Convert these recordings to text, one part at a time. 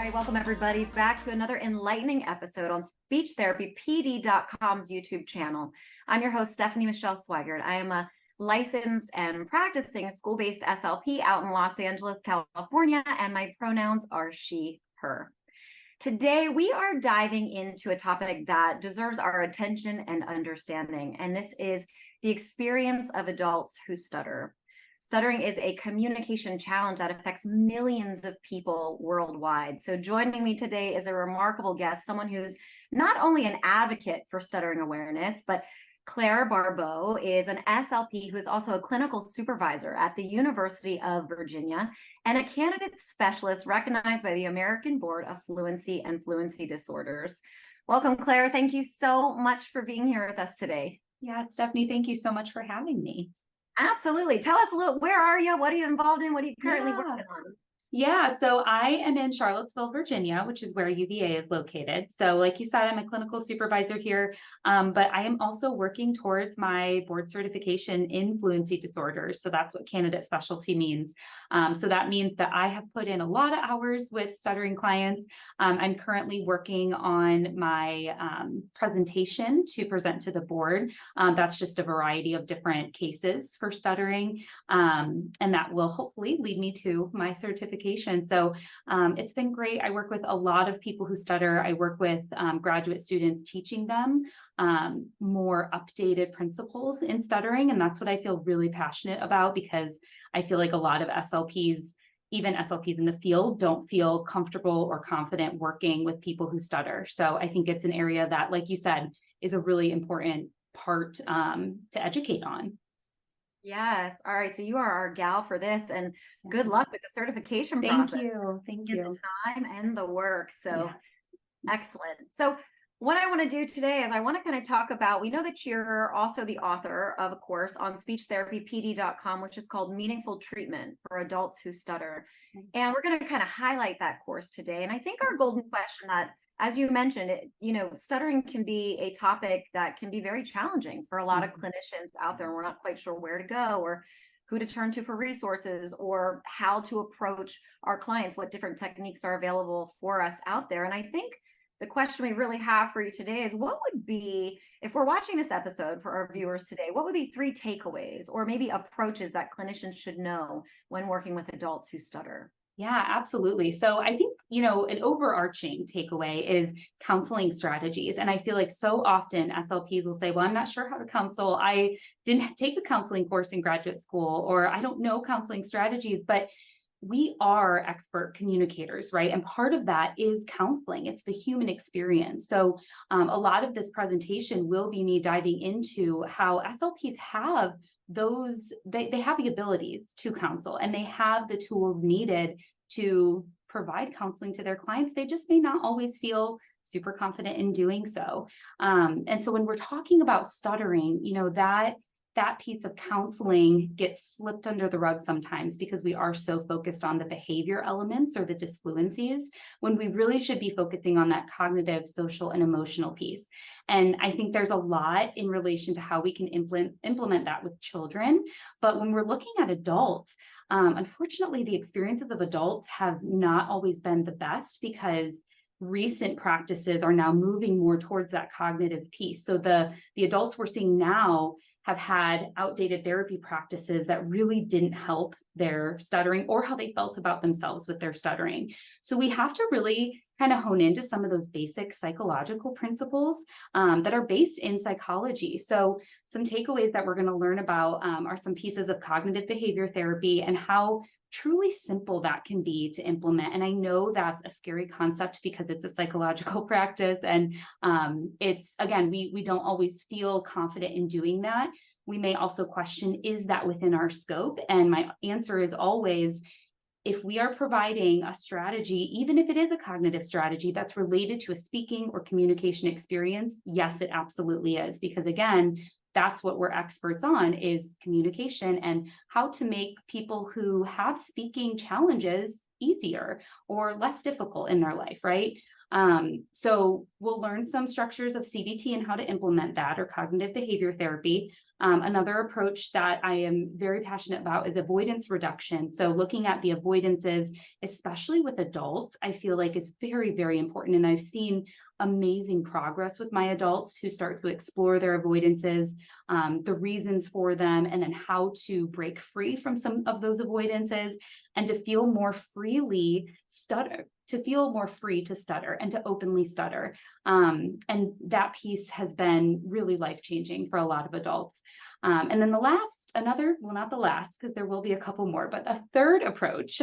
right, welcome everybody back to another enlightening episode on SpeechTherapyPD.com's YouTube channel. I'm your host, Stephanie Michele Sweigart. I am a licensed and practicing school-based SLP out in Los Angeles, California, and my pronouns are she, her. Today, we are diving into a topic that deserves our attention and understanding, and this is the experience of adults who stutter. Stuttering is a communication challenge that affects millions of people worldwide. So joining me today is a remarkable guest, someone who's not only an advocate for stuttering awareness, but Claire Barbao is an SLP who is also a clinical supervisor at the University of Virginia and a candidate specialist recognized by the American Board of Fluency and Fluency Disorders. Welcome, Claire. Thank you so much for being here with us today. Yeah, Stephanie, thank you so much for having me. Absolutely. Tell us a little, where are you? What are you involved in? What are you currently working on? Yeah, so I am in Charlottesville, Virginia, which is where UVA is located. So like you said, I'm a clinical supervisor here, but I am also working towards my board certification in fluency disorders. So that's what candidate specialty means. So that means that I have put in a lot of hours with stuttering clients. I'm currently working on my presentation to present to the board. That's just a variety of different cases for stuttering, and that will hopefully lead me to my certification. So it's been great. I work with a lot of people who stutter. I work with graduate students teaching them more updated principles in stuttering. And that's what I feel really passionate about, because I feel like a lot of SLPs, even SLPs in the field, don't feel comfortable or confident working with people who stutter. So I think it's an area that, like you said, is a really important part to educate on. Yes. All right. So you are our gal for this, and good luck with the certification process. Thank you. Thank you. The time and the work. So excellent. So what I want to do today is I want to kind of talk about, we know that you're also the author of a course on SpeechTherapyPD.com, which is called Meaningful Treatment for Adults Who Stutter. And we're going to kind of highlight that course today. And I think our golden question that, as you mentioned, stuttering can be a topic that can be very challenging for a lot of clinicians out there. We're not quite sure where to go or who to turn to for resources or how to approach our clients, what different techniques are available for us out there. And I think the question we really have for you today is, what would be, if we're watching this episode for our viewers today, what would be 3 takeaways or maybe approaches that clinicians should know when working with adults who stutter? Yeah, absolutely. So I think, an overarching takeaway is counseling strategies. And I feel like so often SLPs will say, well, I'm not sure how to counsel. I didn't take a counseling course in graduate school, or I don't know counseling strategies, but we are expert communicators, right? And part of that is counseling. It's the human experience. So a lot of this presentation will be me diving into how SLPs have they have the abilities to counsel, and they have the tools needed to provide counseling to their clients. They just may not always feel super confident in doing so. And so when we're talking about stuttering, that piece of counseling gets slipped under the rug sometimes because we are so focused on the behavior elements or the disfluencies, when we really should be focusing on that cognitive, social, and emotional piece. And I think there's a lot in relation to how we can implement that with children. But when we're looking at adults, unfortunately, the experiences of adults have not always been the best, because recent practices are now moving more towards that cognitive piece. So the adults we're seeing now have had outdated therapy practices that really didn't help their stuttering or how they felt about themselves with their stuttering. So we have to really kind of hone into some of those basic psychological principles that are based in psychology. So some takeaways that we're going to learn about are some pieces of cognitive behavior therapy and how truly simple that can be to implement. And I know that's a scary concept because it's a psychological practice. And it's, again, we don't always feel confident in doing that. We may also question, is that within our scope? And my answer is always, if we are providing a strategy, even if it is a cognitive strategy that's related to a speaking or communication experience, yes, it absolutely is. Because again, that's what we're experts on, is communication and how to make people who have speaking challenges easier or less difficult in their life, right? So we'll learn some structures of CBT and how to implement that, or cognitive behavior therapy. Another approach that I am very passionate about is avoidance reduction. So looking at the avoidances, especially with adults, I feel like is very, very important. And I've seen amazing progress with my adults who start to explore their avoidances, the reasons for them, and then how to break free from some of those avoidances and to feel more freely stutter, to feel more free to stutter and to openly stutter. And that piece has been really life-changing for a lot of adults. And then not the last, because there will be a couple more, but a third approach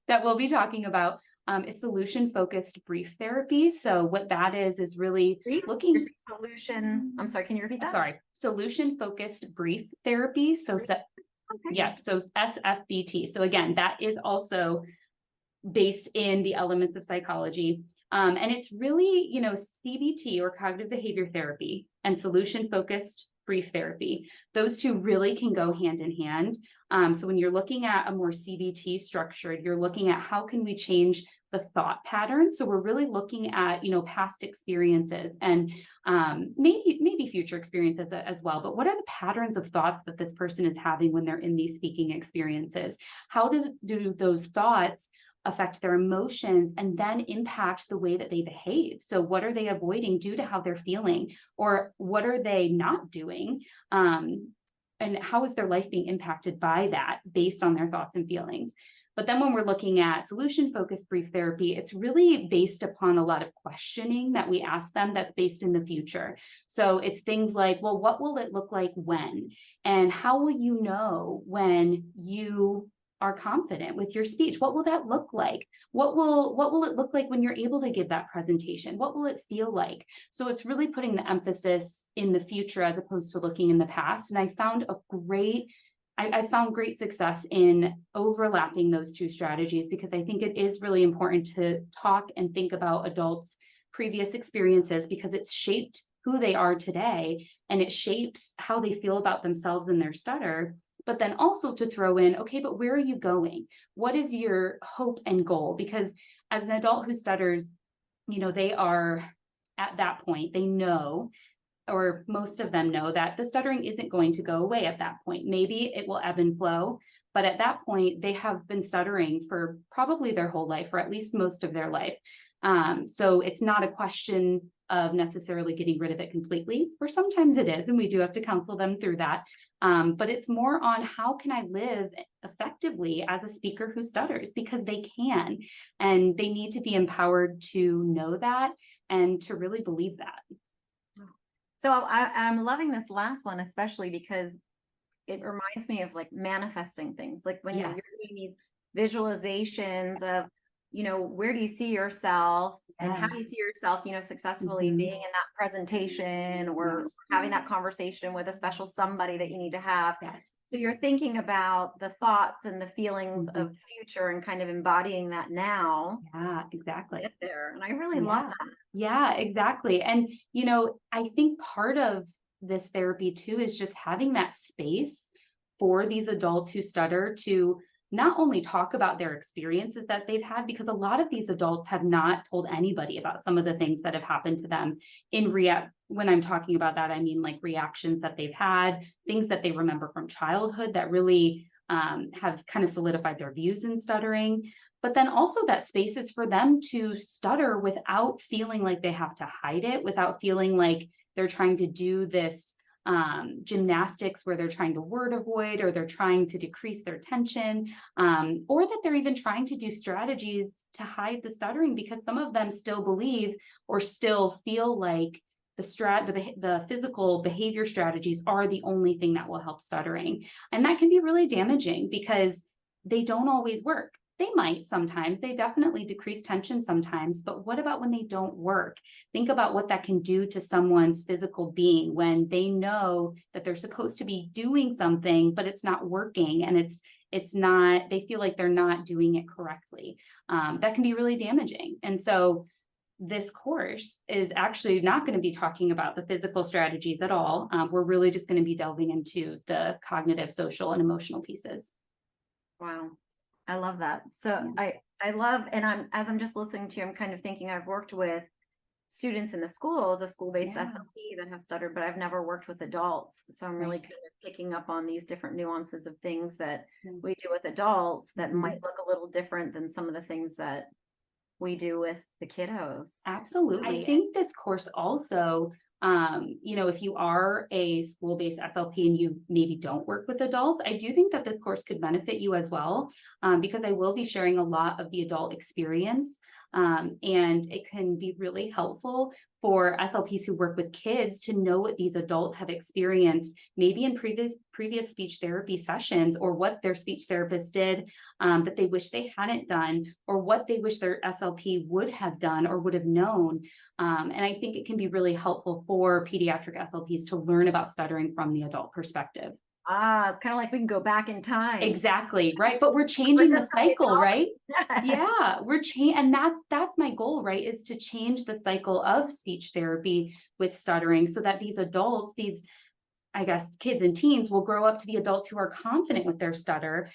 that we'll be talking about is solution-focused brief therapy. So what that is really looking... Solution, I'm sorry, can you repeat that? Sorry, solution-focused brief therapy. So Okay. yeah, so SFBT. So again, that is also based in the elements of psychology. And it's really, CBT, or cognitive behavior therapy, and solution-focused brief therapy. Those two really can go hand in hand. So when you're looking at a more CBT structured, you're looking at how can we change the thought pattern. So we're really looking at, past experiences and maybe future experiences as well. But what are the patterns of thoughts that this person is having when they're in these speaking experiences? How do those thoughts affect their emotions and then impact the way that they behave? So what are they avoiding due to how they're feeling, or what are they not doing? And how is their life being impacted by that based on their thoughts and feelings? But then when we're looking at solution-focused brief therapy, it's really based upon a lot of questioning that we ask them that's based in the future. So it's things like, well, what will it look like when? And how will you know when you are confident with your speech? What will that look like? What will it look like when you're able to give that presentation? What will it feel like? So it's really putting the emphasis in the future as opposed to looking in the past. And I found great success in overlapping those two strategies, because I think it is really important to talk and think about adults' previous experiences, because it's shaped who they are today, and it shapes how they feel about themselves and their stutter. But then also to throw in, okay, but where are you going? What is your hope and goal? Because as an adult who stutters, they are at that point, they know, or most of them know, that the stuttering isn't going to go away at that point. Maybe it will ebb and flow, but at that point, they have been stuttering for probably their whole life, or at least most of their life. So it's not a question of necessarily getting rid of it completely, or sometimes it is, and we do have to counsel them through that. But it's more on how can I live effectively as a speaker who stutters, because they can, and they need to be empowered to know that and to really believe that. So I'm loving this last one, especially because it reminds me of like manifesting things, like when you're doing these visualizations of, where do you see yourself and how do you see yourself, successfully being in that presentation or having that conversation with a special somebody that you need to have. So you're thinking about the thoughts and the feelings of the future and kind of embodying that now. Yeah, exactly. Get there. And I really love that. Yeah, exactly. And, I think part of this therapy too is just having that space for these adults who stutter to not only talk about their experiences that they've had, because a lot of these adults have not told anybody about some of the things that have happened to them when I'm talking about that, I mean like reactions that they've had, things that they remember from childhood that really have kind of solidified their views in stuttering. But then also that space is for them to stutter without feeling like they have to hide it, without feeling like they're trying to do this gymnastics where they're trying to word avoid, or they're trying to decrease their tension, or that they're even trying to do strategies to hide the stuttering, because some of them still believe or still feel like the physical behavior strategies are the only thing that will help stuttering. And that can be really damaging because they don't always work. They might sometimes, they definitely decrease tension sometimes, but what about when they don't work? Think about what that can do to someone's physical being when they know that they're supposed to be doing something, but it's not working, and it's not, they feel like they're not doing it correctly. That can be really damaging. And so this course is actually not going to be talking about the physical strategies at all. We're really just going to be delving into the cognitive, social, and emotional pieces. Wow. I love that. So I love, and as I'm just listening to you, I'm kind of thinking I've worked with students in the schools, a school-based Yeah. SLP that have stuttered, but I've never worked with adults. So I'm really Right. kind of picking up on these different nuances of things that Mm. we do with adults that Mhm. might look a little different than some of the things that we do with the kiddos. Absolutely. I think this course also, if you are a school-based SLP and you maybe don't work with adults, I do think that this course could benefit you as well, because I will be sharing a lot of the adult experience. And it can be really helpful for SLPs who work with kids to know what these adults have experienced, maybe in previous speech therapy sessions, or what their speech therapist did that they wish they hadn't done, or what they wish their SLP would have done or would have known. And I think it can be really helpful for pediatric SLPs to learn about stuttering from the adult perspective. It's kind of like we can go back in time. Exactly, right? But we're changing the cycle, right? Yes. Yeah, we're changing, and that's my goal, right? Is to change the cycle of speech therapy with stuttering so that these adults, these, I guess, kids and teens will grow up to be adults who are confident with their stutter,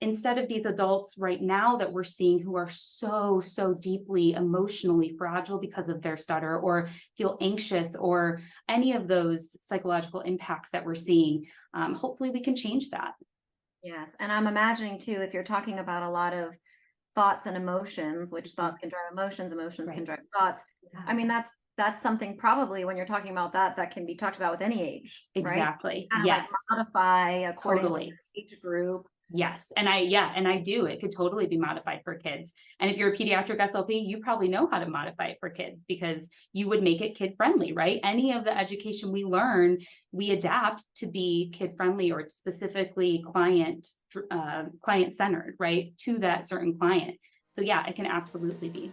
instead of these adults right now that we're seeing who are so deeply emotionally fragile because of their stutter, or feel anxious, or any of those psychological impacts that we're seeing. Hopefully we can change that. Yes. And I'm imagining too, if you're talking about a lot of thoughts and emotions, which thoughts can drive emotions, emotions can Right. drive thoughts. I mean, that's something probably when you're talking about that can be talked about with any age, right? Exactly. Kind of Yes. like modify according to Totally. age group. Yes. And I do. It could totally be modified for kids. And if you're a pediatric SLP, you probably know how to modify it for kids, because you would make it kid friendly, right? Any of the education we learn, we adapt to be kid friendly, or specifically client centered, right? To that certain client. So yeah, it can absolutely be.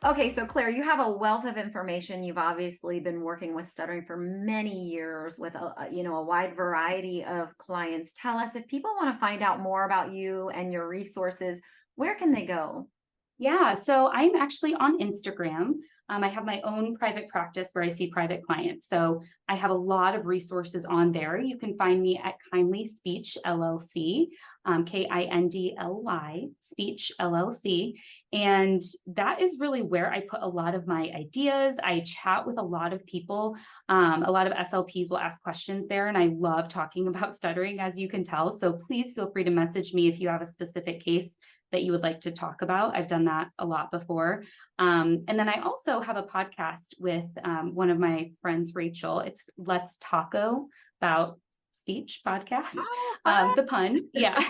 Okay, so Claire, you have a wealth of information. You've obviously been working with stuttering for many years with a wide variety of clients. Tell us, if people want to find out more about you and your resources, where can they go? Yeah, so I'm actually on Instagram. I have my own private practice where I see private clients. So I have a lot of resources on there. You can find me at Kindly Speech LLC, KINDLY Speech LLC. And that is really where I put a lot of my ideas. I chat with a lot of people. A lot of SLPs will ask questions there, and I love talking about stuttering, as you can tell. So please feel free to message me if you have a specific case that you would like to talk about. I've done that a lot before. And then I also have a podcast with one of my friends, Rachel. It's Let's Taco About Speech podcast. The pun. Yeah.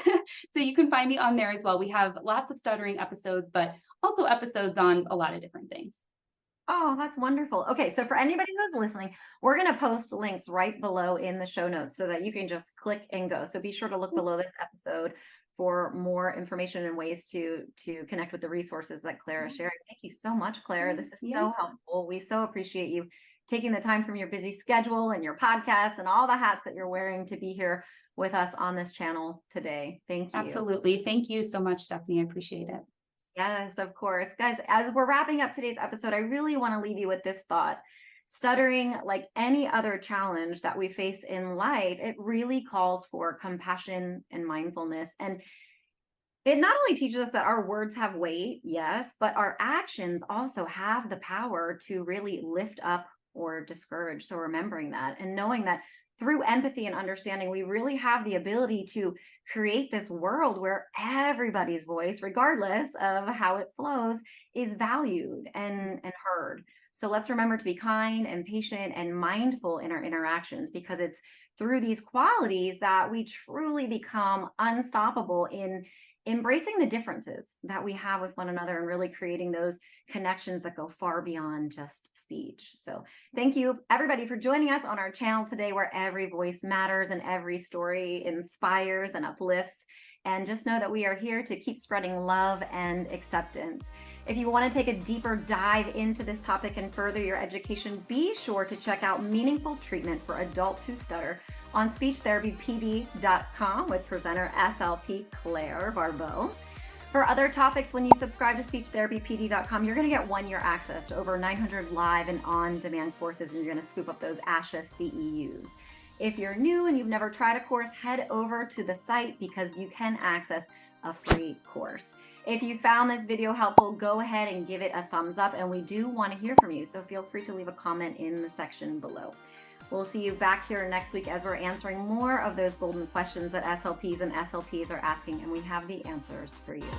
So you can find me on there as well. We have lots of stuttering episodes, but also episodes on a lot of different things. Oh, that's wonderful. Okay, so for anybody who's listening, we're going to post links right below in the show notes so that you can just click and go. So be sure to look below this episode for more information and ways to connect with the resources that Claire is sharing. Thank you so much, Claire. This is so helpful. We so appreciate you taking the time from your busy schedule and your podcast and all the hats that you're wearing to be here with us on this channel today. Thank you. Absolutely. Thank you so much, Stephanie. I appreciate it. Yes, of course. Guys, as we're wrapping up today's episode, I really want to leave you with this thought. Stuttering, like any other challenge that we face in life, it really calls for compassion and mindfulness. And it not only teaches us that our words have weight, yes, but our actions also have the power to really lift up or discourage. So remembering that and knowing that through empathy and understanding, we really have the ability to create this world where everybody's voice, regardless of how it flows, is valued and heard. So let's remember to be kind and patient and mindful in our interactions, because it's through these qualities that we truly become unstoppable in embracing the differences that we have with one another and really creating those connections that go far beyond just speech. So thank you, everybody, for joining us on our channel today, where every voice matters and every story inspires and uplifts. And just know that we are here to keep spreading love and acceptance. If you want to take a deeper dive into this topic and further your education, be sure to check out Meaningful Treatment for Adults Who Stutter on speechtherapypd.com with presenter SLP Claire Barbao. For other topics, when you subscribe to speechtherapypd.com, you're going to get 1 year access to over 900 live and on-demand courses, and you're going to scoop up those ASHA CEUs. If you're new and you've never tried a course, head over to the site because you can access a free course. If you found this video helpful, go ahead and give it a thumbs up, and we do want to hear from you, so feel free to leave a comment in the section below. We'll see you back here next week as we're answering more of those golden questions that SLPs and SLPs are asking, and we have the answers for you.